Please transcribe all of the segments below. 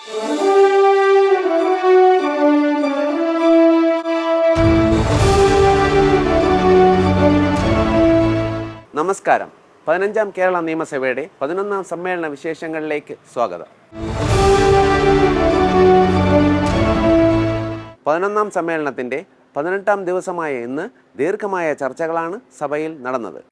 നമസ്കാരം. 15ാം കേരള നിയമസഭയുടെ 11ാം സമ്മേളന വിശേഷങ്ങളിലേക്ക് സ്വാഗതം. 11ാം സമ്മേളനത്തിൻ്റെ 18ാം ദിവസമായ ഇന്ന് ദീർഘമായ ചർച്ചകളാണ് സഭയിൽ നടന്നത്.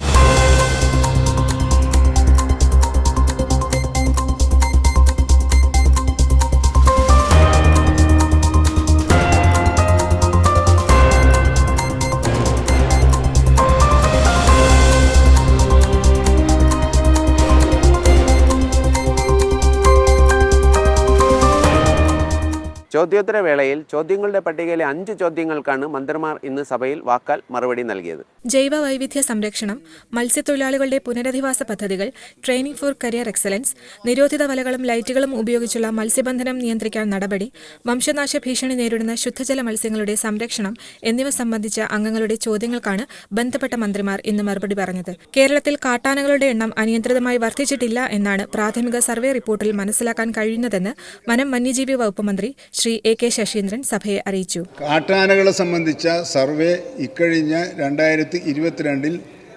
ചോദ്യോത്തരവേളയിൽ ചോദ്യങ്ങളുടെ പട്ടികയിലെ 5 ചോദ്യങ്ങൾക്കാണ് മന്ത്രിമാർ ഇന്ന് സഭയിൽ വാക്കാൽ മറുപടി നൽകിയത്. ജൈവ വൈവിധ്യ സംരക്ഷണം, മത്സ്യത്തൊഴിലാളികളുടെ പുനരധിവാസ പദ്ധതികൾ, ട്രെയിനിംഗ് ഫോർ കരിയർ എക്സലൻസ്, നിരോധിത വലകളും ലൈറ്റുകളും ഉപയോഗിച്ചുള്ള മത്സ്യബന്ധനം നിയന്ത്രിക്കാൻ നടപടി, വംശനാശ ഭീഷണി നേരിടുന്ന ശുദ്ധജല മത്സ്യങ്ങളുടെ സംരക്ഷണം എന്നിവ സംബന്ധിച്ച അംഗങ്ങളുടെ ചോദ്യങ്ങൾക്കാണ് ബന്ധപ്പെട്ട മന്ത്രിമാർ ഇന്ന് മറുപടി പറഞ്ഞത്. കേരളത്തിൽ കാട്ടാനകളുടെ എണ്ണം അനിയന്ത്രിതമായി വർദ്ധിച്ചിട്ടില്ല എന്നാണ് പ്രാഥമിക സർവേ റിപ്പോർട്ടിൽ മനസ്സിലാക്കാൻ കഴിയുന്നതെന്ന് വനം വന്യജീവി വകുപ്പ് മന്ത്രി ശ്രീ A.K. ശശീന്ദ്രൻ സഭയെ അറിയിച്ചു. കാട്ടാനകളെ സംബന്ധിച്ച സർവേ ഇക്കഴിഞ്ഞ 2022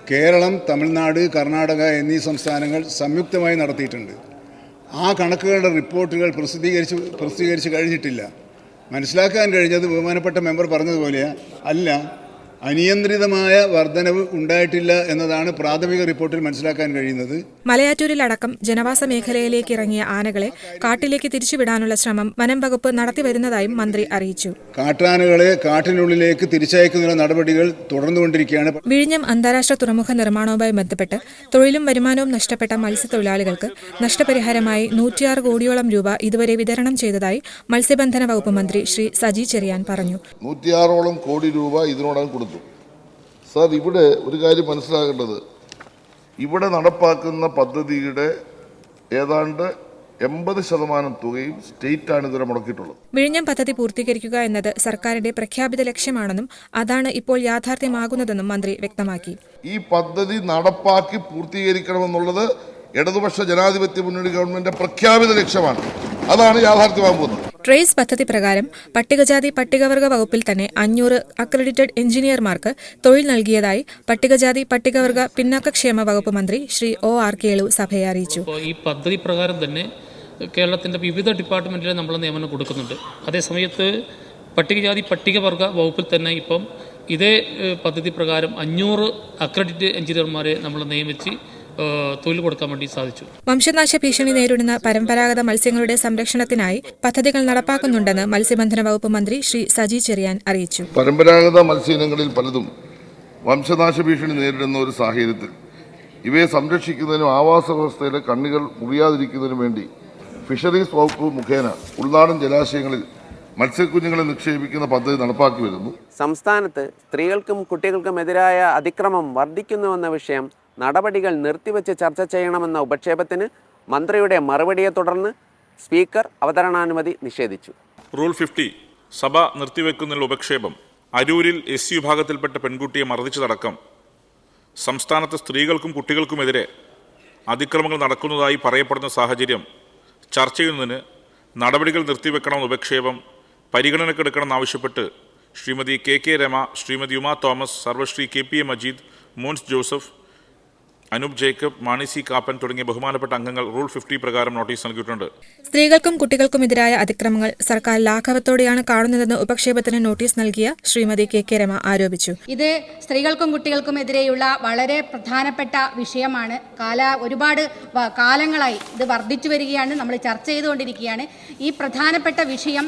കേരളം, തമിഴ്നാട്, കർണാടക എന്നീ സംസ്ഥാനങ്ങൾ സംയുക്തമായി നടത്തിയിട്ടുണ്ട്. ആ കണക്കുകളുടെ റിപ്പോർട്ടുകൾ പ്രസിദ്ധീകരിച്ച് കഴിഞ്ഞിട്ടില്ല. മനസ്സിലാക്കാൻ കഴിഞ്ഞത് ബഹുമാനപ്പെട്ട മെമ്പർ പറഞ്ഞതുപോലെ അല്ല, അനിയന്ത്രിതമായ വർധനവ് ഉണ്ടായിട്ടില്ല എന്നതാണ് പ്രാഥമിക റിപ്പോർട്ടിൽ മനസ്സിലാക്കാൻ കഴിയുന്നത്. മലയാറ്റൂരിലടക്കം ജനവാസ മേഖലയിലേക്ക് ഇറങ്ങിയ ആനകളെ കാട്ടിലേക്ക് തിരിച്ചുവിടാനുള്ള ശ്രമം വനം വകുപ്പ് നടത്തിവരുന്നതായും മന്ത്രി അറിയിച്ചു. കാട്ടാനകളെ കാട്ടിനുള്ളിലേക്ക് തിരിച്ചയക്കുന്നതിനുള്ള നടപടികൾ തുടർന്നുകൊണ്ടിരിക്കുകയാണ്. വിഴിഞ്ഞം അന്താരാഷ്ട്ര തുറമുഖ നിർമ്മാണവുമായി ബന്ധപ്പെട്ട് തൊഴിലും വരുമാനവും നഷ്ടപ്പെട്ട മത്സ്യത്തൊഴിലാളികൾക്ക് നഷ്ടപരിഹാരമായി 106 കോടിയോളം രൂപ ഇതുവരെ വിതരണം ചെയ്തതായി മത്സ്യബന്ധന വകുപ്പ് മന്ത്രി ശ്രീ സജി ചെറിയാൻ പറഞ്ഞു. 106 കോടി രൂപ ഇതിനോടകം കൊടുത്തു. സാർ, ഇവിടെ ഒരു കാര്യം മനസ്സിലാക്കേണ്ടത്, ഇവിടെ നടപ്പാക്കുന്ന പദ്ധതിയുടെ ഏതാണ്ട് 80% തുകയും സ്റ്റേറ്റാണ് ഇതുവരെ മുടക്കിയിട്ടുള്ളത്. വിഴിഞ്ഞം പദ്ധതി പൂർത്തീകരിക്കുക എന്നത് സർക്കാരിന്റെ പ്രഖ്യാപിത ലക്ഷ്യമാണെന്നും അതാണ് ഇപ്പോൾ യാഥാർത്ഥ്യമാകുന്നതെന്നും മന്ത്രി വ്യക്തമാക്കി. ഈ പദ്ധതി നടപ്പാക്കി പൂർത്തീകരിക്കണമെന്നുള്ളത് ഇടതുപക്ഷ ജനാധിപത്യ മുന്നണി ഗവൺമെന്റിന്റെ പ്രഖ്യാപിത ലക്ഷ്യമാണ്. അതാണ് യാഥാർത്ഥ്യമാകുന്നത്. ട്രേസ് പദ്ധതി പ്രകാരം പട്ടികജാതി പട്ടികവർഗ വകുപ്പിൽ തന്നെ 500 അക്രഡിറ്റഡ് എഞ്ചിനീയർമാർക്ക് തൊഴിൽ നൽകിയതായി പട്ടികജാതി പട്ടികവർഗ പിന്നാക്കക്ഷേമ വകുപ്പ് മന്ത്രി ശ്രീ OR കേളു സഭയെ അറിയിച്ചു. ഈ പദ്ധതി പ്രകാരം തന്നെ കേരളത്തിന്റെ വിവിധ ഡിപ്പാർട്ട്മെന്റിൽ നമ്മൾ നിയമനം കൊടുക്കുന്നുണ്ട്. അതേസമയത്ത് പട്ടികജാതി പട്ടികവർഗ വകുപ്പിൽ തന്നെ ഇപ്പം ഇതേ പദ്ധതി പ്രകാരം 500 അക്രഡിറ്റഡ് എഞ്ചിനീയർമാരെ നമ്മൾ നിയമിച്ച് തൊഴിൽ കൊടുക്കാൻ വേണ്ടി സാധിച്ചു. വംശനാശ ഭീഷണി നേരിടുന്ന പരമ്പരാഗത മത്സ്യങ്ങളുടെ സംരക്ഷണത്തിനായി പദ്ധതികൾ നടപ്പാക്കുന്നുണ്ടെന്ന് മത്സ്യബന്ധന വകുപ്പ് മന്ത്രി ശ്രീ സജി ചെറിയാൻ അറിയിച്ചു. പരമ്പരാഗത മത്സ്യയിനങ്ങളിൽ പലതും വംശനാശ ഭീഷണി നേരിടുന്ന ഒരു സാഹചര്യത്തിൽ ഇവയെ സംരക്ഷിക്കുന്നതിനും ആവാസ വ്യവസ്ഥയിലെ കണ്ണികൾ മുറിയാതിരിക്കുന്നതിനും വേണ്ടി ഫിഷറീസ് വകുപ്പ് മുഖേന ഉൾനാടൻ ജലാശയങ്ങളിൽ മത്സ്യക്കുഞ്ഞുങ്ങളെ നിക്ഷേപിക്കുന്ന പദ്ധതി നടപ്പാക്കി വരുന്നു. സംസ്ഥാനത്ത് സ്ത്രീകൾക്കും കുട്ടികൾക്കുമെതിരായ അതിക്രമം വർദ്ധിക്കുന്നുവെന്ന വിഷയം നടപടികൾ നിർത്തിവെച്ച് ചർച്ച ചെയ്യണമെന്ന ഉപക്ഷേപത്തിന് മന്ത്രിയുടെ മറുപടിയെ തുടർന്ന് സ്പീക്കർ അവതരണാനുമതി നിഷേധിച്ചു. റൂൾ 50 സഭ നിർത്തിവെക്കുന്നതിൽ ഉപക്ഷേപം. അരൂരിൽ SC വിഭാഗത്തിൽപ്പെട്ട പെൺകുട്ടിയെ മർദ്ദിച്ചതടക്കം സംസ്ഥാനത്ത് സ്ത്രീകൾക്കും കുട്ടികൾക്കുമെതിരെ അതിക്രമങ്ങൾ നടക്കുന്നതായി പറയപ്പെടുന്ന സാഹചര്യം ചർച്ച ചെയ്യുന്നതിന് നടപടികൾ നിർത്തിവെക്കണമെന്ന ഉപക്ഷേപം പരിഗണനക്കെടുക്കണമെന്നാവശ്യപ്പെട്ട് Shrimati KK Rema, Shrimati Uma Thomas, Sarvashri KPA Majeed, Mons Joseph, Anoop Jacob, Mani C Kappan തുടങ്ങിയ ബഹുമാനപ്പെട്ട അംഗങ്ങൾ റൂൾ 50 പ്രകാരം നോട്ടീസ് നൽകിയിട്ടുണ്ട്. സ്ത്രീകൾക്കും കുട്ടികൾക്കുമെതിരായ അതിക്രമങ്ങൾ സർക്കാർ ലാഘവത്തോടെയാണ് കാണുന്നതെന്ന് ഉപക്ഷേപത്തിന് നോട്ടീസ് നൽകിയ ശ്രീമതി KK രമ ആരോപിച്ചു. ഇത് സ്ത്രീകൾക്കും കുട്ടികൾക്കുമെതിരെയുള്ള വളരെ പ്രധാനപ്പെട്ട വിഷയമാണ്. ഒരുപാട് കാലങ്ങളായി ഇത് വർദ്ധിച്ചു വരികയാണ്. നമ്മൾ ചർച്ച ചെയ്തുകൊണ്ടിരിക്കുകയാണ്. ഈ പ്രധാനപ്പെട്ട വിഷയം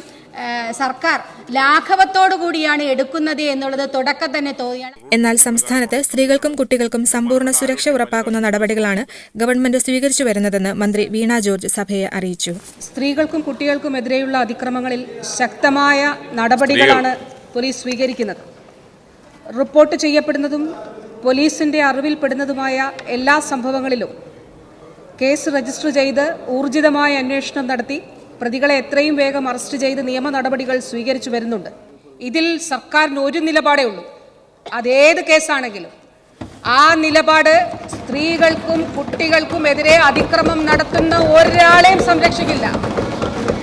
സർക്കാർ ലാഘവത്തോടു കൂടിയാണ് എടുക്കുന്നത് എന്നുള്ളത് തുടക്കം തന്നെ തോന്നിയാണ്. എന്നാൽ സംസ്ഥാനത്ത് സ്ത്രീകൾക്കും കുട്ടികൾക്കും സമ്പൂർണ്ണ സുരക്ഷ ഉറപ്പാക്കുന്ന നടപടികളാണ് ഗവൺമെന്റ് സ്വീകരിച്ചു വരുന്നതെന്ന് മന്ത്രി വീണ ജോർജ് സഭയെ അറിയിച്ചു. സ്ത്രീകൾക്കും കുട്ടികൾക്കുമെതിരെയുള്ള അതിക്രമങ്ങളിൽ ശക്തമായ നടപടികളാണ് പോലീസ് സ്വീകരിക്കുന്നത്. റിപ്പോർട്ട് ചെയ്യപ്പെടുന്നതും പോലീസിന്റെ അറിവിൽപ്പെടുന്നതുമായ എല്ലാ സംഭവങ്ങളിലും കേസ് രജിസ്റ്റർ ചെയ്ത് ഊർജിതമായ അന്വേഷണം നടത്തി പ്രതികളെ എത്രയും വേഗം അറസ്റ്റ് ചെയ്ത് നിയമ നടപടികൾ സ്വീകരിച്ചു വരുന്നുണ്ട്. ഇതിൽ സർക്കാരിന് ഒരു നിലപാടേ ഉള്ളൂ. അതേത് കേസാണെങ്കിലും ആ നിലപാട് സ്ത്രീകൾക്കും കുട്ടികൾക്കും എതിരെ അതിക്രമം നടത്തുന്ന ഒരാളെയും സംരക്ഷിക്കില്ല.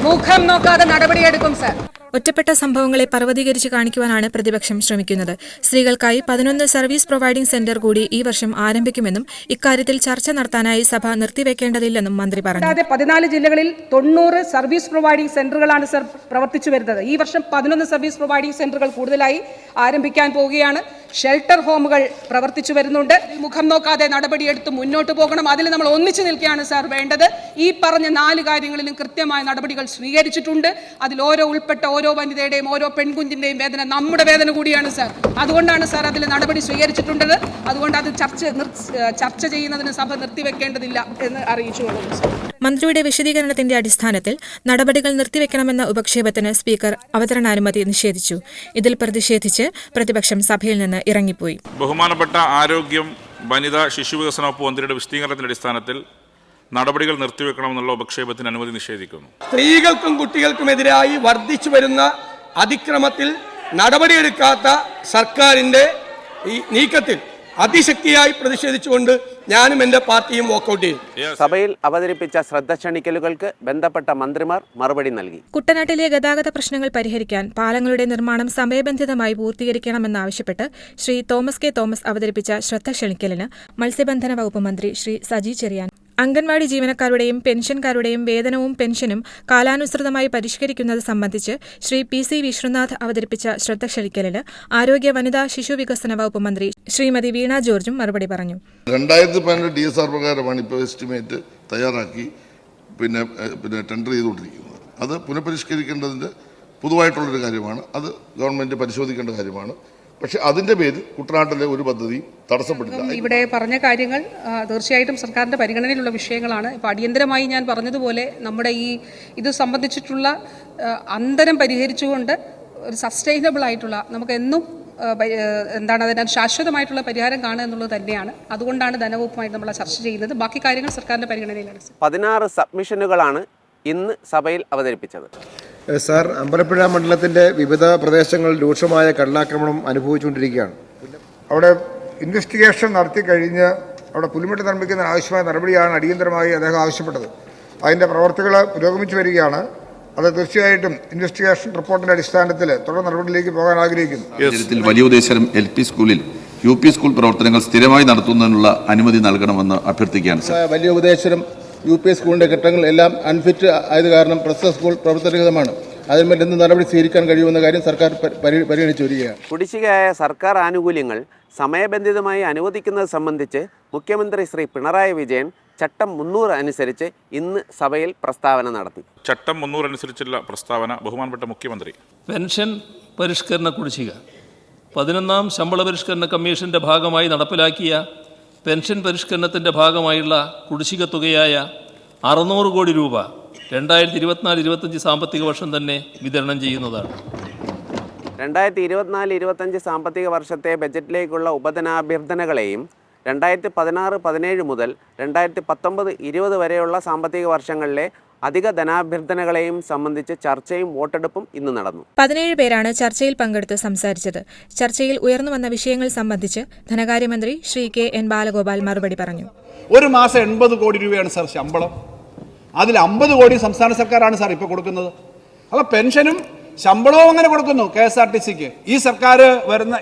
മുഖം നോക്കാതെ നടപടിയെടുക്കും സർ. ഒറ്റപ്പെട്ട സംഭവങ്ങളെ പർവ്വതീകരിച്ച് കാണിക്കുവാനാണ് പ്രതിപക്ഷം ശ്രമിക്കുന്നത്. സ്ത്രീകൾക്കായി 11 സർവീസ് പ്രൊവൈഡിംഗ് സെന്റർ കൂടി ഈ വർഷം ആരംഭിക്കുമെന്നും ഇക്കാര്യത്തിൽ ചർച്ച നടത്താനായി സഭ നിർത്തിവെക്കേണ്ടതില്ലെന്നും മന്ത്രി പറഞ്ഞു. 14 ജില്ലകളിൽ 90 സർവീസ് പ്രൊവൈഡിംഗ് സെന്ററുകളാണ് സർ പ്രവർത്തിച്ചു വരുന്നത്. ഈ വർഷം 11 സർവീസ് പ്രൊവൈഡിംഗ് സെന്ററുകൾ കൂടുതലായി ആരംഭിക്കാൻ പോവുകയാണ്. ഷെൽട്ടർ ഹോമുകൾ പ്രവർത്തിച്ചു വരുന്നുണ്ട്. മുഖം നോക്കാതെ നടപടിയെടുത്ത് മുന്നോട്ട് പോകണം. അതിൽ നമ്മൾ ഒന്നിച്ചു നിൽക്കുകയാണ് സാർ വേണ്ടത്. ഈ പറഞ്ഞ 4 കാര്യങ്ങളിലും കൃത്യമായ നടപടികൾ സ്വീകരിച്ചിട്ടുണ്ട്. അതിൽ ഉൾപ്പെട്ട ഓരോ വനിതയുടെയും ഓരോ പെൺകുഞ്ഞിന്റെയും വേദന നമ്മുടെ വേദന കൂടിയാണ് സാർ. അതുകൊണ്ടാണ് സാർ അതിൽ നടപടി സ്വീകരിച്ചിട്ടുള്ളത്. അതുകൊണ്ട് അത് ചർച്ച ചെയ്യുന്നതിന് സഭ നിർത്തിവെക്കേണ്ടതില്ല എന്ന് അറിയിച്ചുകൊള്ളുന്നു സാർ. മന്ത്രിയുടെ വിശദീകരണത്തിന്റെ അടിസ്ഥാനത്തിൽ നടപടികൾ നിർത്തിവെക്കണമെന്ന ഉപക്ഷേപത്തിന് സ്പീക്കർ അവതരണാനുമതി നിഷേധിച്ചു. ഇതിൽ പ്രതിഷേധിച്ച് പ്രതിപക്ഷം സഭയിൽ നിന്ന് ഇറങ്ങിപ്പോയി. ബഹുമാനപ്പെട്ട ആരോഗ്യം, വനിതാ ശിശു വികസന വകുപ്പ് മന്ത്രിയുടെ വിശദീകരണത്തിന്റെ അടിസ്ഥാനത്തിൽ നടപടികൾ നിർത്തിവെക്കണമെന്നുള്ള ഉപക്ഷേപത്തിന് അനുമതി നിഷേധിക്കുന്നു. സ്ത്രീകൾക്കും കുട്ടികൾക്കുമെതിരായി വർദ്ധിച്ചു വരുന്ന അതിക്രമത്തിൽ നടപടിയെടുക്കാത്ത സർക്കാരിന്റെ ഈ നീക്കത്തിൽ അതിശക്തിയായി പ്രതിഷേധിച്ചുകൊണ്ട് ഞാനും എന്റെ പാർട്ടിയും വോക്കൌട്ട് ചെയ്തു. സഭയിൽ അവതരിപ്പിച്ച ശ്രദ്ധ ക്ഷണിക്കലുകൾക്ക് ബന്ധപ്പെട്ട മന്ത്രിമാർ മറുപടി നൽകി. കുട്ടനാട്ടിലെ ഗതാഗത പ്രശ്നങ്ങൾ പരിഹരിക്കാൻ പാലങ്ങളുടെ നിർമ്മാണം സമയബന്ധിതമായി പൂർത്തീകരിക്കണമെന്നാവശ്യപ്പെട്ട് ശ്രീ തോമസ് കെ തോമസ് അവതരിപ്പിച്ച ശ്രദ്ധ ക്ഷണിക്കലിന് മത്സ്യബന്ധന വകുപ്പ് മന്ത്രി ശ്രീ സജി ചെറിയാൻ അംഗൻവാടി ജീവനക്കാരുടെയും പെൻഷൻകാരുടെയും വേതനവും പെൻഷനും കാലാനുസൃതമായി പരിഷ്കരിക്കുന്നത് സംബന്ധിച്ച് ശ്രീ PC വിശ്വനാഥ് അവതരിപ്പിച്ച ശ്രദ്ധ ക്ഷണിക്കലിന് ആരോഗ്യ, വനിതാ ശിശു വികസന വകുപ്പ് മന്ത്രി ശ്രീമതി വീണ ജോർജും മറുപടി പറഞ്ഞു. 2012 DSR പ്രകാരമാണ് ഇപ്പോൾ എസ്റ്റിമേറ്റ് തയ്യാറാക്കി പിന്നെ ടെൻഡർ ചെയ്തുകൊണ്ടിരിക്കുന്നത്. അത് പുനഃപരിഷ്കരിക്കേണ്ടതിൻ്റെ പൊതുവായിട്ടുള്ളൊരു കാര്യമാണ്. അത് ഗവൺമെൻറ് പരിശോധിക്കേണ്ട കാര്യമാണ്. പക്ഷെ അതിന്റെ പേരിൽ കുട്ടനാട്ടിലെ ഒരു പദ്ധതി തടസ്സപ്പെട്ടില്ല. ഇവിടെ പറഞ്ഞ കാര്യങ്ങൾ തീർച്ചയായിട്ടും സർക്കാരിന്റെ പരിഗണനയിലുള്ള വിഷയങ്ങളാണ്. ഇപ്പോൾ അടിയന്തരമായി ഞാൻ പറഞ്ഞതുപോലെ നമ്മുടെ ഇത് സംബന്ധിച്ചിട്ടുള്ള അന്തരം പരിഹരിച്ചുകൊണ്ട് ഒരു സസ്റ്റൈനബിൾ ആയിട്ടുള്ള നമുക്ക് എന്നും അതിന് ശാശ്വതമായിട്ടുള്ള പരിഹാരം കാണുക എന്നുള്ളത് തന്നെയാണ്. അതുകൊണ്ടാണ് ധനവകുപ്പുമായി നമ്മൾ ചർച്ച ചെയ്യുന്നത്. ബാക്കി കാര്യങ്ങൾ സർക്കാരിന്റെ പരിഗണനയിലാണ്. 16 സബ്മിഷനുകളാണ് ഇന്ന് സഭയിൽ അവതരിപ്പിച്ചത്. സാർ, അമ്പലപ്പുഴ മണ്ഡലത്തിൻ്റെ വിവിധ പ്രദേശങ്ങളിൽ രൂക്ഷമായ കടലാക്രമണം അനുഭവിച്ചുകൊണ്ടിരിക്കുകയാണ്. അവിടെ ഇൻവെസ്റ്റിഗേഷൻ നടത്തി കഴിഞ്ഞ് അവിടെ പുലിമുട്ട് നിർമ്മിക്കുന്നതിന് ആവശ്യമായ നടപടിയാണ് അടിയന്തരമായി അദ്ദേഹം ആവശ്യപ്പെട്ടത്. അതിൻ്റെ പ്രവർത്തികൾ പുരോഗമിച്ചു വരികയാണ്. അത് തീർച്ചയായിട്ടും ഇൻവെസ്റ്റിഗേഷൻ റിപ്പോർട്ടിന്റെ അടിസ്ഥാനത്തിൽ തുടർ നടപടിയിലേക്ക് പോകാൻ ആഗ്രഹിക്കുന്നു. വലിയ ഉദ്ദേശം LP സ്കൂളിൽ UP സ്കൂൾ പ്രവർത്തനങ്ങൾ സ്ഥിരമായി നടത്തുന്നതിനുള്ള അനുമതി നൽകണമെന്ന് അഭ്യർത്ഥിക്കുകയാണ് സാർ. വലിയ ഉപദേശം UP സ്കൂളിൻ്റെ ഘട്ടങ്ങൾ എല്ലാം അൺഫിറ്റ് ആയത് കാരണം പ്രസ്തുത സ്കൂൾ പ്രവർത്തനരഹിതമാണ്. അതിന്മേൽ എന്ത് നടപടി സ്വീകരിക്കാൻ കഴിയുമെന്ന കാര്യം സർക്കാർ പരിഗണിച്ചു വരികയാണ്. കുടിശ്ശികയായ സർക്കാർ ആനുകൂല്യങ്ങൾ സമയബന്ധിതമായി അനുവദിക്കുന്നത് സംബന്ധിച്ച് മുഖ്യമന്ത്രി ശ്രീ പിണറായി വിജയൻ ചട്ടം 300 അനുസരിച്ച് ഇന്ന് സഭയിൽ പ്രസ്താവന നടത്തി. ചട്ടം 300 അനുസരിച്ചുള്ള പ്രസ്താവന ബഹുമാനപ്പെട്ട മുഖ്യമന്ത്രി. പെൻഷൻ പരിഷ്കരണ കുടിശ്ശിക 11ാം ശമ്പള പരിഷ്കരണ കമ്മീഷന്റെ ഭാഗമായി നടപ്പിലാക്കിയ പെൻഷൻ പരിഷ്കരണത്തിന്റെ ഭാഗമായുള്ള കുടിശ്ശിക തുകയായ 600 കോടി രൂപ 2024-25 സാമ്പത്തിക വർഷം തന്നെ വിതരണം ചെയ്യുന്നതാണ്. 2024-25 സാമ്പത്തിക വർഷത്തെ ബജറ്റിലേക്കുള്ള ഉപധനാഭ്യർത്ഥനകളെയും 2016-17 മുതൽ 2019-20 വരെയുള്ള സാമ്പത്തിക വർഷങ്ങളിലെ അധിക ധനാഭ്യർത്ഥനകളെയും സംബന്ധിച്ച് ചർച്ചയും വോട്ടെടുപ്പും ഇന്ന് നടന്നു. 17 പേരാണ് ചർച്ചയിൽ പങ്കെടുത്ത് സംസാരിച്ചത്. ചർച്ചയിൽ ഉയർന്നുവന്ന വിഷയങ്ങൾ സംബന്ധിച്ച് ധനകാര്യമന്ത്രി ശ്രീ KN ബാലഗോപാൽ മറുപടി പറഞ്ഞു. ഒരു മാസം 80 കോടി രൂപയാണ് സാർ ശമ്പളം. അതിൽ 50 കോടി സംസ്ഥാന സർക്കാരാണ് സാർ ഇപ്പോൾ കൊടുക്കുന്നത്. അപ്പോൾ പെൻഷനും ശമ്പളവും അങ്ങനെ കൊടുക്കുന്നു KSRTCക്ക്. ഈ സർക്കാർ വരുന്ന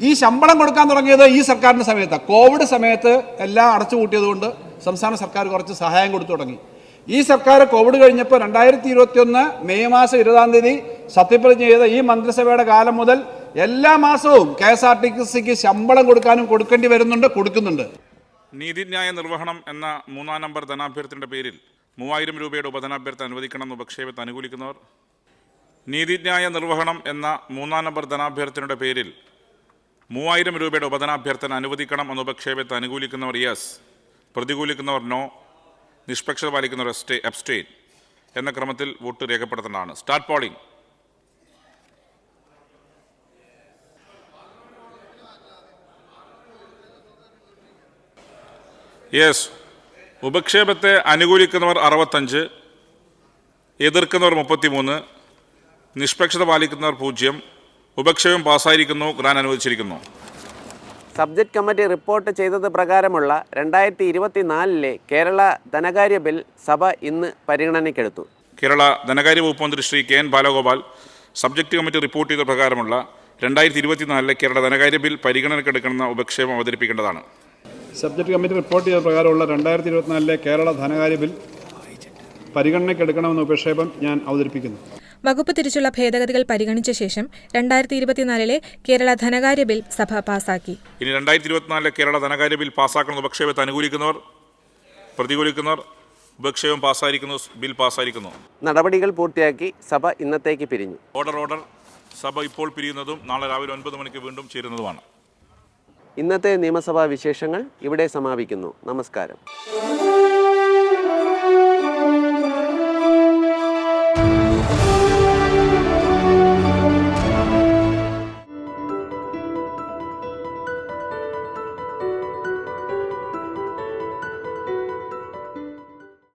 ഈ ശമ്പളം കൊടുക്കാൻ തുടങ്ങിയത് ഈ സർക്കാരിൻ്റെ സമയത്താണ്. കോവിഡ് സമയത്ത് എല്ലാം അടച്ചുപൂട്ടിയതുകൊണ്ട് സംസ്ഥാന സർക്കാർ കുറച്ച് സഹായം കൊടുത്തു തുടങ്ങി. ഈ സർക്കാർ കോവിഡ് കഴിഞ്ഞപ്പോൾ 2021 മെയ് മാസം 20-ാം തീയതി സത്യപ്രതിജ്ഞ ചെയ്ത ഈ മന്ത്രിസഭയുടെ കാലം മുതൽ എല്ലാ മാസവും KSRTCക്ക് ശമ്പളം കൊടുക്കേണ്ടി കൊടുക്കുന്നുണ്ട്. നീതിന്യായ നിർവഹണം എന്ന 3-ാം നമ്പർ ധനാഭ്യർത്ഥനയുടെ പേരിൽ 3000 രൂപയുടെ ഉപധനാഭ്യർത്ഥന അനുവദിക്കണമെന്ന് ഉപക്ഷേപത്തെ അനുകൂലിക്കുന്നവർ. നീതിന്യായ നിർവഹണം എന്ന 3-ാം നമ്പർ ധനാഭ്യർത്ഥനയുടെ പേരിൽ 3000 രൂപയുടെ ഉപധനാഭ്യർത്ഥന അനുവദിക്കണം എന്ന ഉപക്ഷേപത്തെ അനുകൂലിക്കുന്നവർ യെസ്, പ്രതികൂലിക്കുന്നവർ നോ, നിഷ്പക്ഷത പാലിക്കുന്നവർ അബ്സ്റ്റെയിൻ എന്ന ക്രമത്തിൽ വോട്ട് രേഖപ്പെടുത്തേണ്ടതാണ്. Start polling. യെസ്, ഉപക്ഷേപത്തെ അനുകൂലിക്കുന്നവർ 65, എതിർക്കുന്നവർ 33, നിഷ്പക്ഷത പാലിക്കുന്നവർ 0. ഉപക്ഷേപം പാസ്സായിരിക്കുന്നു. ഗ്രാന്റ് അനുവദിച്ചിരിക്കുന്നു. സബ്ജക്ട് കമ്മിറ്റി റിപ്പോർട്ട് ചെയ്തത് പ്രകാരമുള്ള 2024 കേരള ധനകാര്യ ബിൽ സഭ ഇന്ന് പരിഗണനയ്ക്കെടുത്തു. കേരള ധനകാര്യ വകുപ്പ് മന്ത്രി Shri K N Balagopal subject committee report ചെയ്ത പ്രകാരമുള്ള 2024 കേരള ധനകാര്യ ബിൽ പരിഗണനയ്ക്കെടുക്കുന്ന ഉപക്ഷേപം അവതരിപ്പിക്കേണ്ടതാണ്. സബ്ജക്ട് കമ്മിറ്റി റിപ്പോർട്ട് ചെയ്ത പ്രകാരമുള്ള 2024 കേരള ധനകാര്യ ബിൽ പരിഗണനയ്ക്കെടുക്കണമെന്ന ഉപക്ഷേപം ഞാൻ അവതരിപ്പിക്കുന്നു. വകുപ്പ് തിരിച്ചുള്ള ഭേദഗതികൾ പരിഗണിച്ച ശേഷം 2024 കേരള ധനകാര്യ ബിൽ സഭ പാസാക്കി. ഇനി 2024 കേരള ധനകാര്യ ബിൽ പാസ്സാക്കുന്ന ഉപക്ഷേപത്തെ അനുകൂലിക്കുന്നവർ, പ്രതികൂലിക്കുന്നവർ, ഉപക്ഷേപം പാസ്സായിരിക്കുന്നു, ബിൽ പാസ്സായിരിക്കുന്നു. നടപടികൾ പൂർത്തിയാക്കി സഭ ഇന്നത്തേക്ക് പിരിഞ്ഞു. ഓർഡർ. സഭ ഇപ്പോൾ പിരിയുന്നതും നാളെ രാവിലെ 9 മണിക്ക് വീണ്ടും ചേരുന്നതുമാണ്. ഇന്നത്തെ നിയമസഭാ വിശേഷങ്ങൾ ഇവിടെ സമാപിക്കുന്നു. നമസ്കാരം.